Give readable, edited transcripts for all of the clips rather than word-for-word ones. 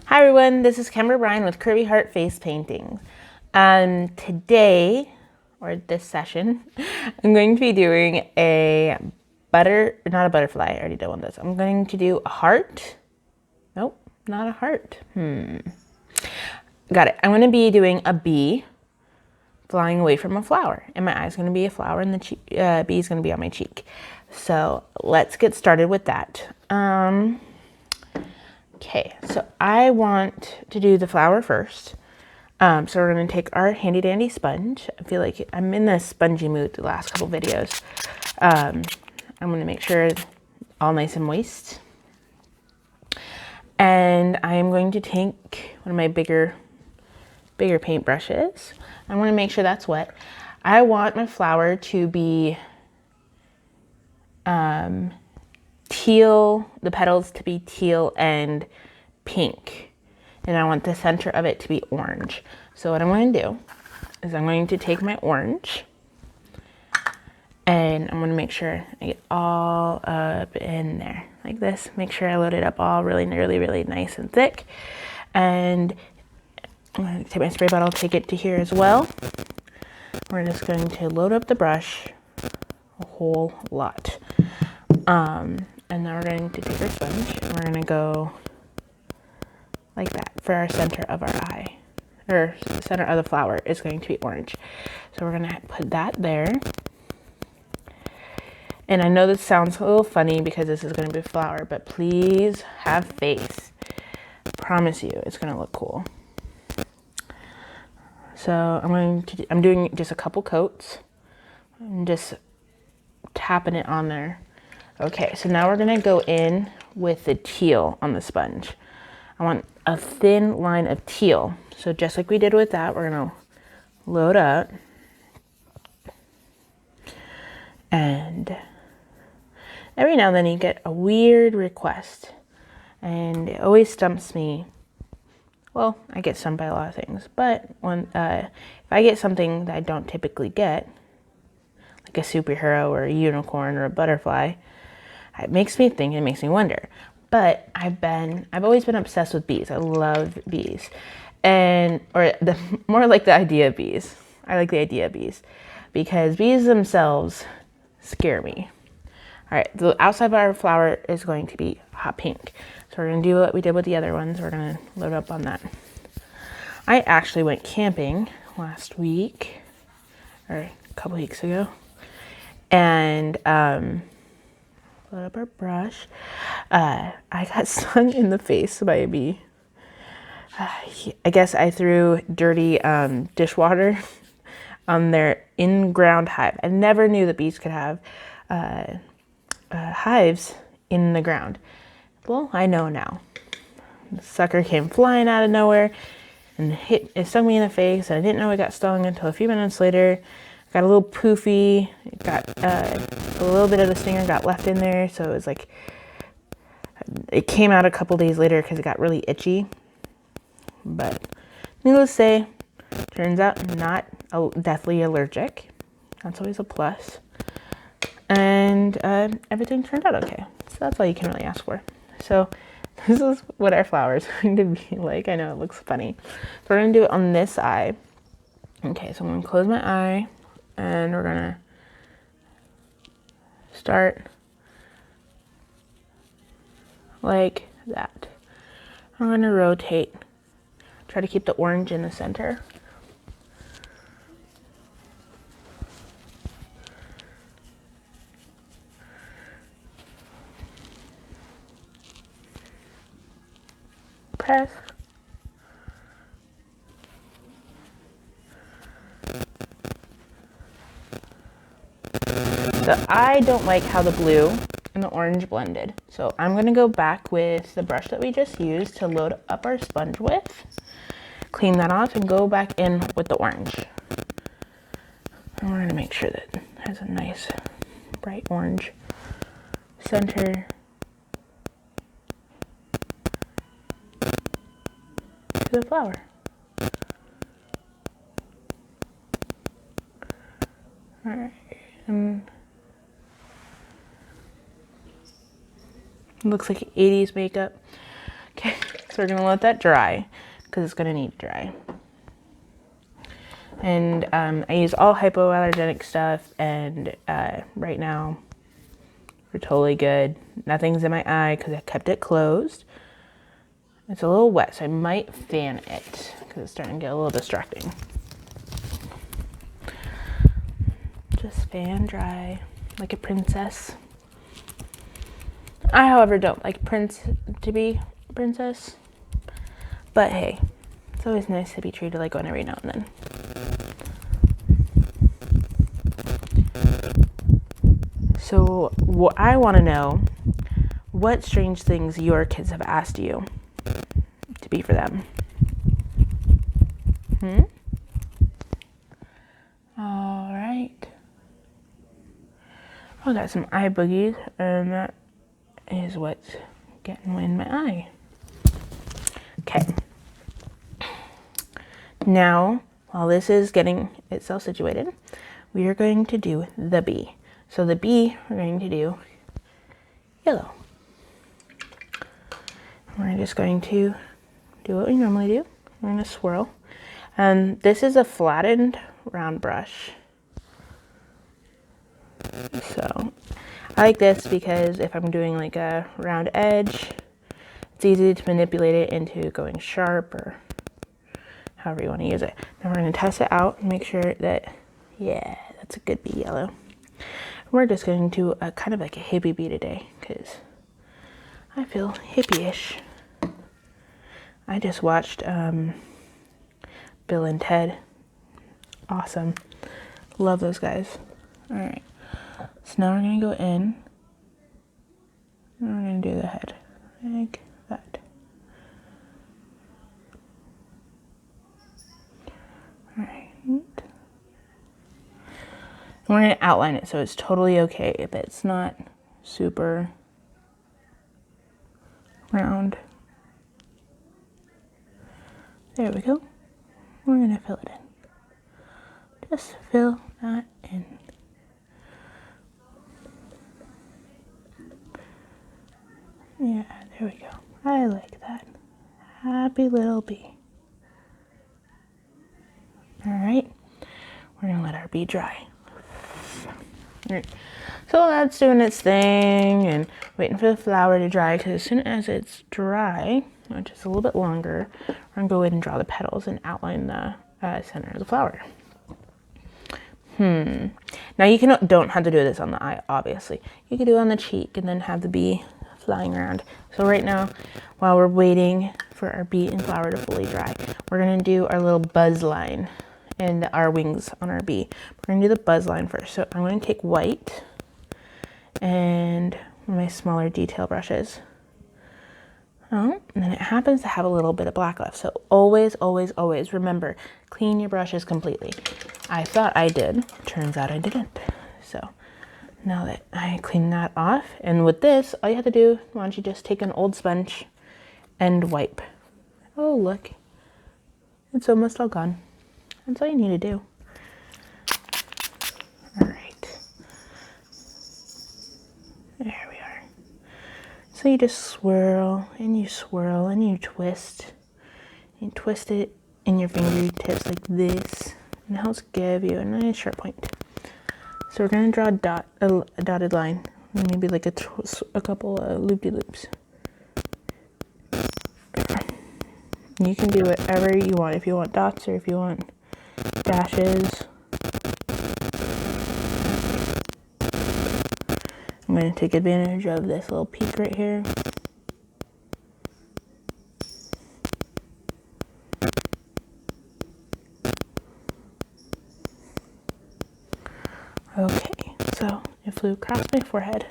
Hi everyone, this is Kimber Bryan with Curvy Heart Face Painting. Today, or this session, I'm going to be doing not a butterfly, I already did one of those. I'm going to do a heart. Nope, not a heart. Got it. I'm going to be doing a bee flying away from a flower. And my eye's going to be a flower and the bee is going to be on my cheek. So let's get started with that. Okay, so I want to do the flower first. So we're going to take our handy dandy sponge. I feel like I'm in the spongy mood the last couple videos. I'm going to make sure it's all nice and moist. And I am going to take one of my bigger paint brushes. I want to make sure that's wet. I want my flower to be teal, the petals to be teal and pink. And I want the center of it to be orange. So what I'm going to do is I'm going to take my orange and I'm going to make sure I get all up in there like this. Make sure I load it up all really nice and thick. And I'm going to take my spray bottle, take it to here as well. We're just going to load up the brush a whole lot. And then we're going to take our sponge and we're going to go like that for our center of our eye, or the center of the flower is going to be orange. So we're going to put that there. And I know this sounds a little funny because this is going to be a flower, but please have faith. I promise you it's going to look cool. So I'm doing just a couple coats. I'm just tapping it on there. Okay, so now we're going to go in with the teal on the sponge. I want a thin line of teal. So just like we did with that, we're going to load up. And every now and then you get a weird request. And it always stumps me. Well, I get stumped by a lot of things. But if I get something that I don't typically get, like a superhero or a unicorn or a butterfly, it makes me think, it makes me wonder. But I've always been obsessed with bees. I love bees. More like the idea of bees. I like the idea of bees because bees themselves scare me. All right, the outside of our flower is going to be hot pink. So we're gonna do what we did with the other ones. We're gonna load up on that. I actually went camping last week, or a couple weeks ago, and load up our brush. I got stung in the face by a bee. I guess I threw dirty dishwater on their in-ground hive. I never knew that bees could have hives in the ground. Well, I know now. The sucker came flying out of nowhere and it stung me in the face. I didn't know I got stung until a few minutes later. Got a little poofy. It got a little bit of the stinger got left in there, so it was like it came out a couple days later because it got really itchy. But needless to say, turns out I'm not deathly allergic. That's always a plus. And everything turned out okay. So that's all you can really ask for. So this is what our flower is going to be like. I know it looks funny. So we're going to do it on this eye. Okay, so I'm going to close my eye. And we're gonna start like that. I'm gonna rotate, try to keep the orange in the center. Press. So I don't like how the blue and the orange blended. So I'm going to go back with the brush that we just used to load up our sponge with, clean that off, and go back in with the orange. And we're going to make sure that it has a nice bright orange center to the flower. All right. Looks like 80s makeup. Okay, So we're gonna let that dry because it's gonna need to dry. And I use all hypoallergenic stuff, and right now we're totally good. Nothing's in my eye because I kept it closed. It's a little wet, so I might fan it because it's starting to get a little distracting. Just fan dry like a princess. I, however, don't like to be a princess, but hey, it's always nice to be treated like one every now and then. So I want to know what strange things your kids have asked you to be for them. All right. I got some eye boogies, and that is what's getting in my eye. Okay. Now, while this is getting itself situated, we are going to do the bee. So the bee, we're going to do yellow. We're just going to do what we normally do. We're going to swirl. And this is a flattened round brush. So I like this because if I'm doing like a round edge, it's easy to manipulate it into going sharp or however you want to use it. Now we're going to test it out and make sure that, yeah, that's a good bee yellow. We're just going to kind of like a hippie bee today because I feel hippie-ish. I just watched Bill and Ted. Awesome. Love those guys. All right. So now we're going to go in. And we're going to do the head. Like that. All right. And we're going to outline it so it's totally okay if it's not super round. There we go. We're going to fill it in. Just fill that in. Yeah, there we go. I like that. Happy little bee. All right. We're going to let our bee dry. All right. So that's doing its thing and waiting for the flower to dry because as soon as it's dry, which is a little bit longer, we're going to go in and draw the petals and outline the center of the flower. Now you don't have to do this on the eye, obviously. You could do it on the cheek and then have the bee flying around. So right now, while we're waiting for our bee and flower to fully dry, we're going to do our little buzz line and our wings on our bee. We're going to do the buzz line first. So I'm going to take white and my smaller detail brushes. Oh, and then it happens to have a little bit of black left. So always, always, always remember, clean your brushes completely. I thought I did. Turns out I didn't. So now that I clean that off, and with this, all you have to do, why don't you just take an old sponge and wipe. Oh, look. It's almost all gone. That's all you need to do. All right. There we are. So you just swirl and you twist. You twist it in your fingertips like this, and it helps give you a nice sharp point. So we're going to draw a dotted line, maybe like a couple of loop-de-loops. You can do whatever you want, if you want dots or if you want dashes. I'm going to take advantage of this little peak right here. Okay, so it flew across my forehead.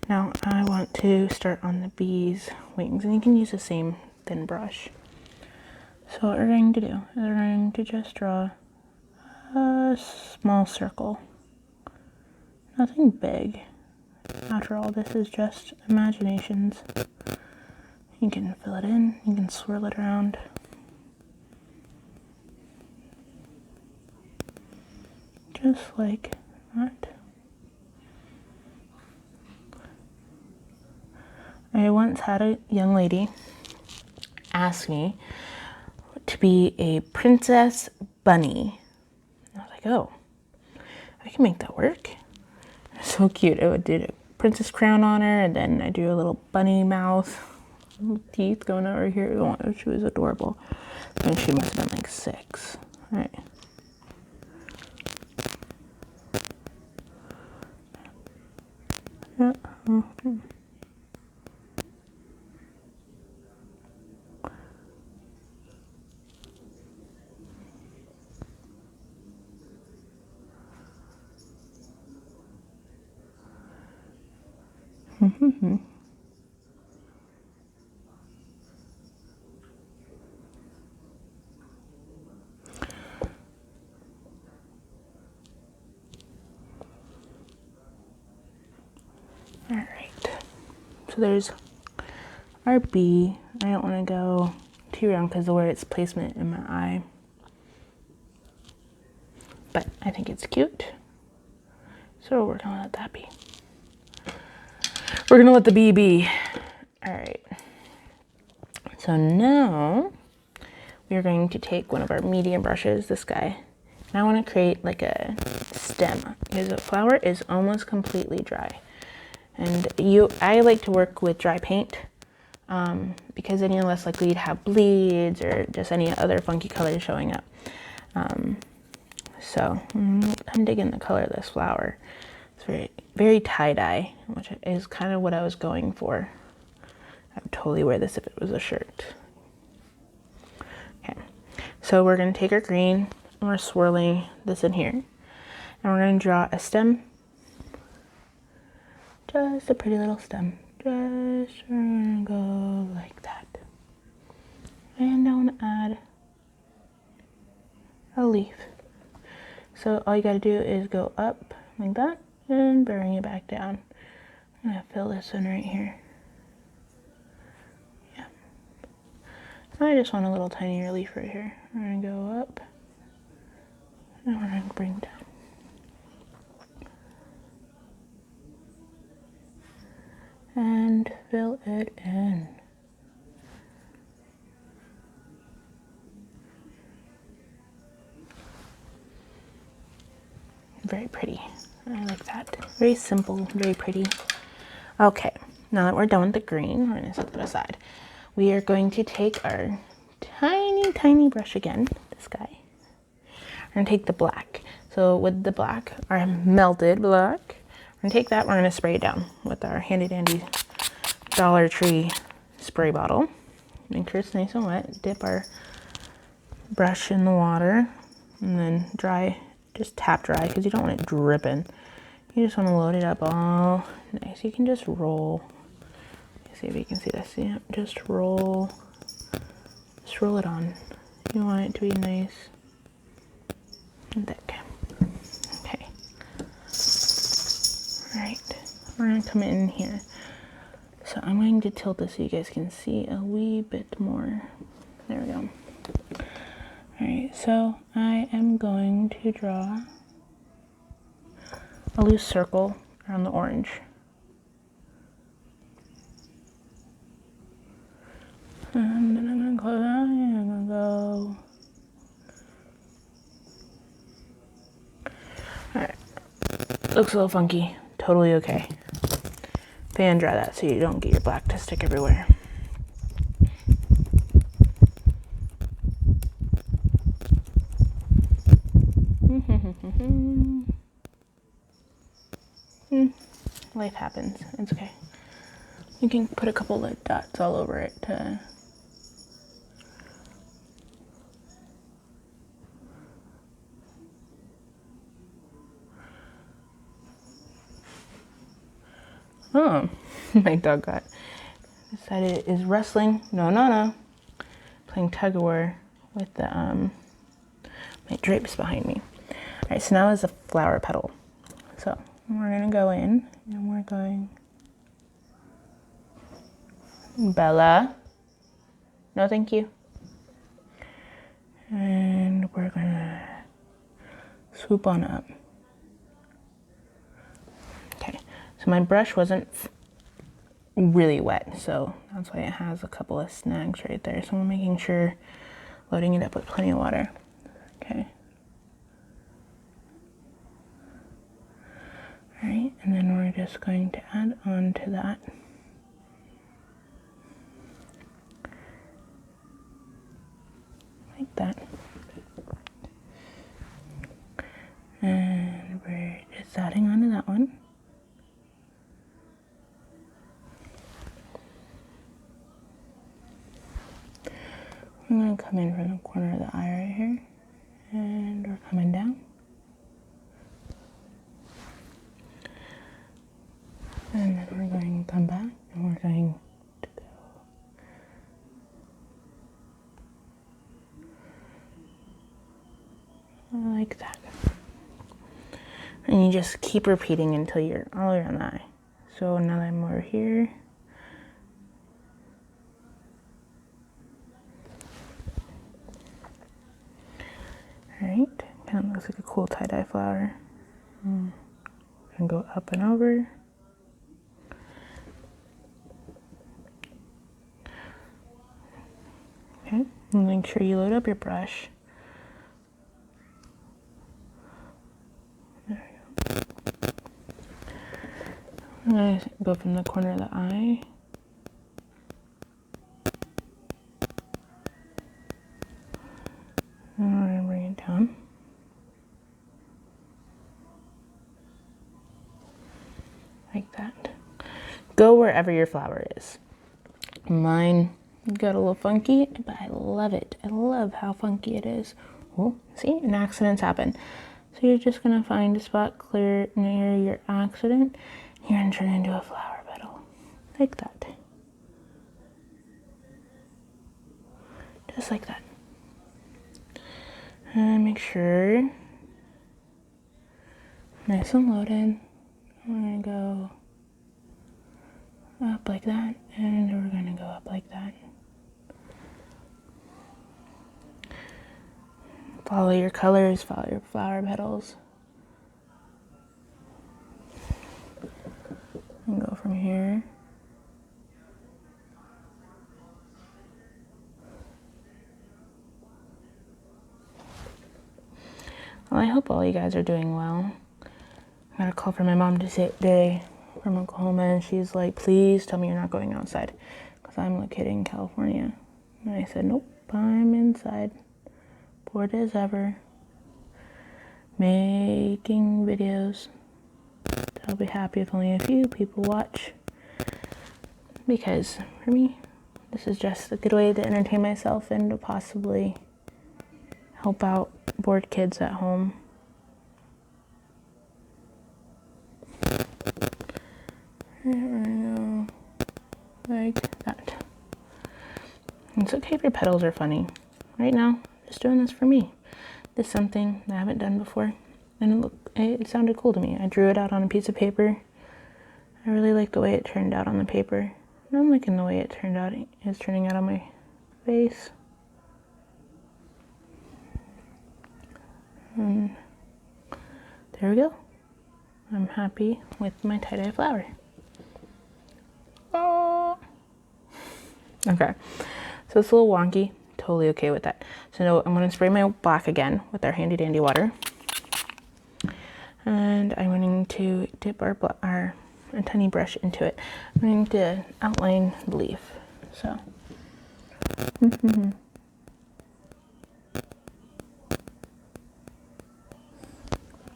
Now I want to start on the bee's wings, and you can use the same thin brush. So what we're going to do is we're going to just draw a small circle. Nothing big. After all, this is just imaginations. You can fill it in, you can swirl it around. Just like that. I once had a young lady asked me to be a princess bunny. I was like, oh, I can make that work. So cute. I would do a princess crown on her, and then I do a little bunny mouth, little teeth going over here. Oh, she was adorable. And she must have been like 6. All right. Yeah. Mm-hmm. Mm-hmm. All right. So there's our B. I don't want to go too round because of where its placement in my eye. But I think it's cute. So we're gonna let that be. We're gonna let the B be. All right. So now we are going to take one of our medium brushes, this guy, and I want to create like a stem because the flower is almost completely dry. And I like to work with dry paint because then you're less likely to have bleeds or just any other funky colors showing up. So I'm digging the color of this flower. It's very, very tie-dye, which is kind of what I was going for. I would totally wear this if it was a shirt. Okay, so we're gonna take our green and we're swirling this in here. And we're gonna draw a stem. Just a pretty little stem. Just we're gonna go like that. And I wanna add a leaf. So all you gotta do is go up like that and bring it back down. I'm gonna fill this in right here. Yeah. I just want a little tiny relief right here. We're gonna go up and we're gonna bring down. And fill it in. Very pretty. I like that. Very simple, very pretty. Okay, now that we're done with the green, we're gonna set that aside. We are going to take our tiny, tiny brush again, this guy. We're gonna take the black. So with the black, our melted black, we're gonna take that, we're gonna spray it down with our handy dandy Dollar Tree spray bottle. Make sure it's nice and wet. Dip our brush in the water and then dry, just tap dry because you don't want it dripping. You just want to load it up all nice. You can just roll. Let's see if you can see this. Yeah, just roll it on. You want it to be nice and thick. Okay. All right, we're gonna come in here. So I'm going to tilt this so you guys can see a wee bit more. There we go. All right, so I am going to draw a loose circle around the orange. And then I'm gonna close that and I'm gonna go. All right, looks a little funky, totally okay. Fan dry that so you don't get your black to stick everywhere. Life happens, it's okay. You can put a couple of dots all over it to oh, my dog decided it is wrestling. No. Playing tug of war with the my drapes behind me. All right, so now is the flower petal. So we're gonna go in and we're going. Bella. No, thank you. And we're gonna swoop on up. Okay, so my brush wasn't really wet, so that's why it has a couple of snags right there. So I'm making sure loading it up with plenty of water. Okay. All right, and then we're just going to add on to that. Like that. And we're just adding on to that one. I'm going to come in from the corner of the eye right here, and we're coming down. And then we're going to come back, and we're going to go like that. And you just keep repeating until you're all around the eye. So now that I'm over here, all right, kind of looks like a cool tie-dye flower. I'm gonna go up and over. Okay, and make sure you load up your brush. There we go. I'm gonna go from the corner of the eye. And we're gonna bring it down. Like that. Go wherever your flower is. Mine got a little funky, but I love it. I love how funky it is. Oh, see, and accidents happen. So you're just gonna find a spot clear near your accident. You're gonna turn it into a flower petal, like that. Just like that. And make sure, nice and loaded. We're gonna go up like that, and we're gonna go up like that. Follow your colors, follow your flower petals. And go from here. Well, I hope all you guys are doing well. I got a call from my mom today from Oklahoma, and she's like, please tell me you're not going outside, because I'm located in California. And I said, nope, I'm inside. Bored as ever. Making videos. I'll be happy if only a few people watch. Because for me, this is just a good way to entertain myself and to possibly help out bored kids at home. There we go. Like that. It's okay if your petals are funny. Right now, just doing this for me. This is something that I haven't done before, and it sounded cool to me. I drew it out on a piece of paper. I really like the way it turned out on the paper. And I'm liking the way it turned out. It's turning out on my face. And there we go. I'm happy with my tie-dye flower. Oh. Okay, so it's a little wonky. Totally okay with that. So now I'm going to spray my black again with our handy dandy water. And I'm going to dip our a tiny brush into it. I'm going to outline the leaf. So.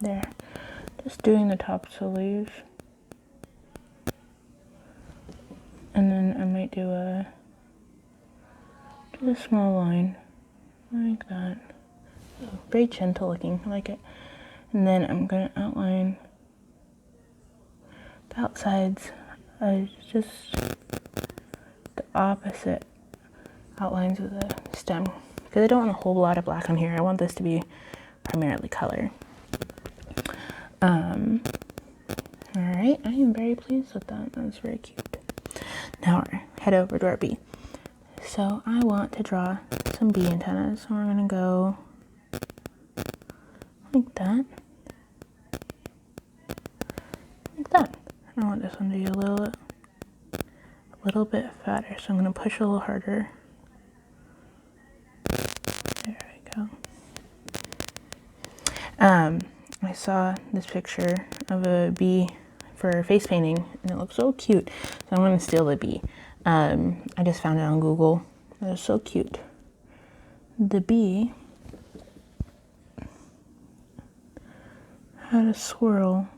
There. Just doing the tops of the leaves. And then I might do a small line like that. Very gentle looking, I like it. And then I'm going to outline the outsides, just the opposite outlines of the stem, because I don't want a whole lot of black on here. I want this to be primarily color. Alright, I am very pleased with that. That's very cute. Now we're head over to our bee. So I want to draw some bee antennas. So we're going to go like that. Like that. I want this one to be a little a little bit fatter, so I'm going to push a little harder. There we go. I saw this picture of a bee for face painting, and it looks so cute, so I'm going to steal the bee. I just found it on Google. It was so cute. The bee had a swirl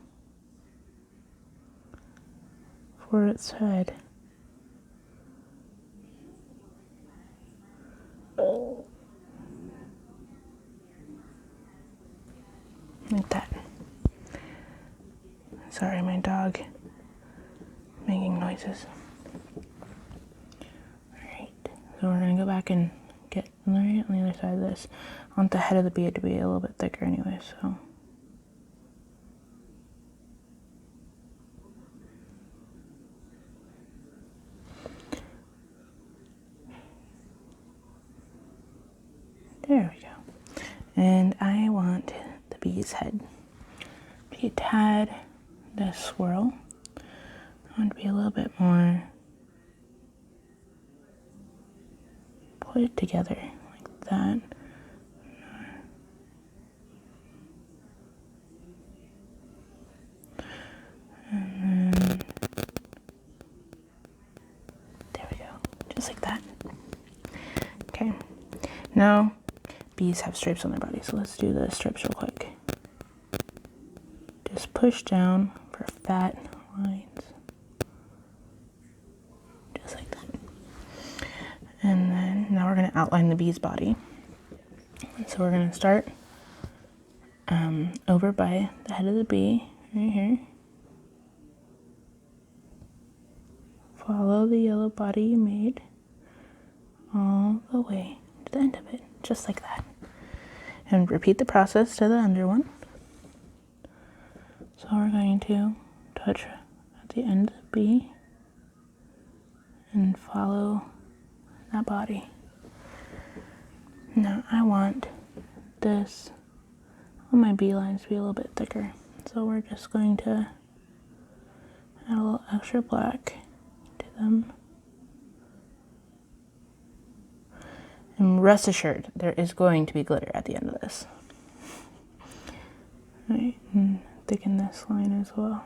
for its head. Like that. Sorry, my dog making noises. Alright, so we're gonna go back and get right on the other side of this. I want the head of the bee to be a little bit thicker anyway, so. There we go. And I want the bee's head to be a tad this swirl. I want to be a little bit more put together like that. And then there we go, just like that. Okay, now bees have stripes on their body, so let's do the stripes real quick. Just push down for fat lines. Just like that. And then now we're going to outline the bee's body. So we're going to start over by the head of the bee, right here. Follow the yellow body you made all the way to the end of it, just like that. And repeat the process to the under one. So we're going to touch at the end of the bee and follow that body. Now I want this, all my bee lines to be a little bit thicker. So we're just going to add a little extra black to them. And rest assured, there is going to be glitter at the end of this. All right, and thicken this line as well.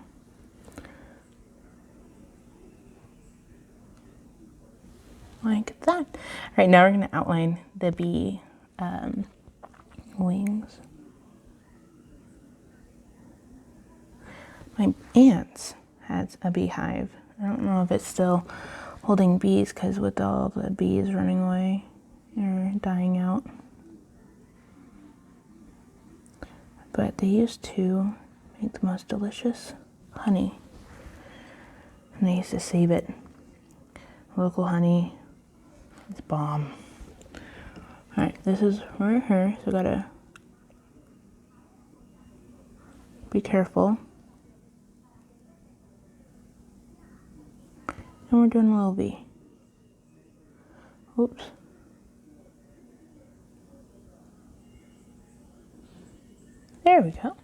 Like that. All right, now we're going to outline the bee wings. My aunt's has a beehive. I don't know if it's still holding bees because with all the bees running away or dying out. But they used to make the most delicious honey. And they used to save it. Local honey. It's bomb. Alright, this is right here, so gotta be careful. And we're doing a little V. Oops. There we go.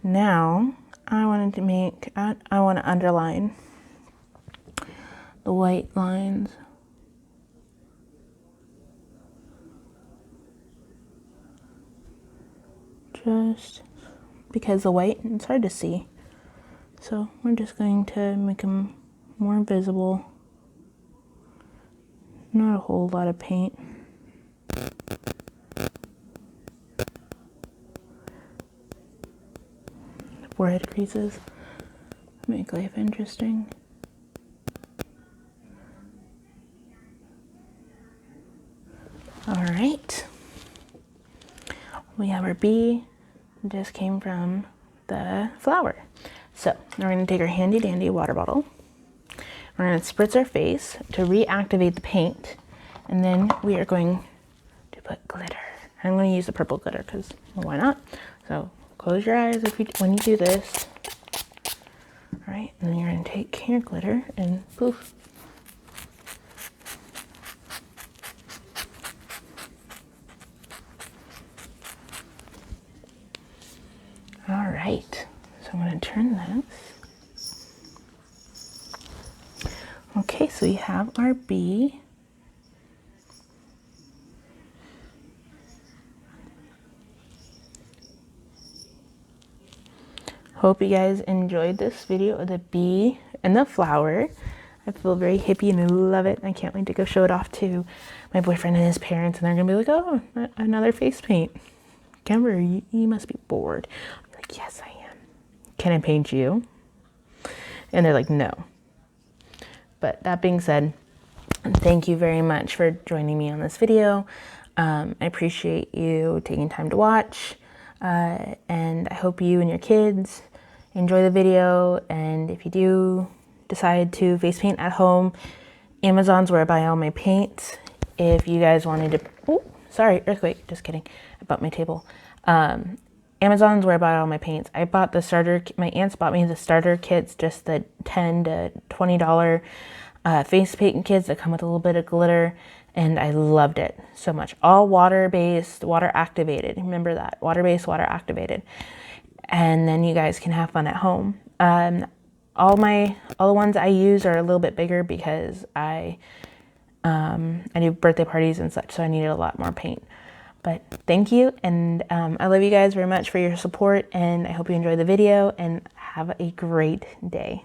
Now I wanted to make, I want to underline the white lines. Just because the white, it's hard to see. So we're just going to make them more visible. Not a whole lot of paint. Forehead creases make life interesting. All right, we have our bee. It just came from the flower. So now we're going to take our handy dandy water bottle. We're going to spritz our face to reactivate the paint, and then we are going to put glitter. I'm going to use the purple glitter because, well, why not? So close your eyes when you do this. All right, and then you're going to take your glitter and poof. All right, so I'm going to turn this. Okay, so we have our bee. Hope you guys enjoyed this video of the bee and the flower. I feel very hippie and I love it. I can't wait to go show it off to my boyfriend and his parents, and they're gonna be like, oh, another face paint. Kimber, you must be bored. I'm like, yes, I am. Can I paint you? And they're like, no. But that being said, thank you very much for joining me on this video. I appreciate you taking time to watch, and I hope you and your kids enjoy the video. And if you do decide to face paint at home, Amazon's where I buy all my paints. If you guys wanted to, oh, sorry, earthquake, just kidding, I bumped my table. Amazon's where I buy all my paints. I bought the starter, my aunts bought me the starter kits, just the $10 to $20 face paint kits that come with a little bit of glitter, and I loved it so much. All water-based, water activated. Remember that, water-based, water activated. And then you guys can have fun at home. All the ones I use are a little bit bigger because I do birthday parties and such, so I needed a lot more paint. But thank you, and I love you guys very much for your support, and I hope you enjoy the video, and have a great day.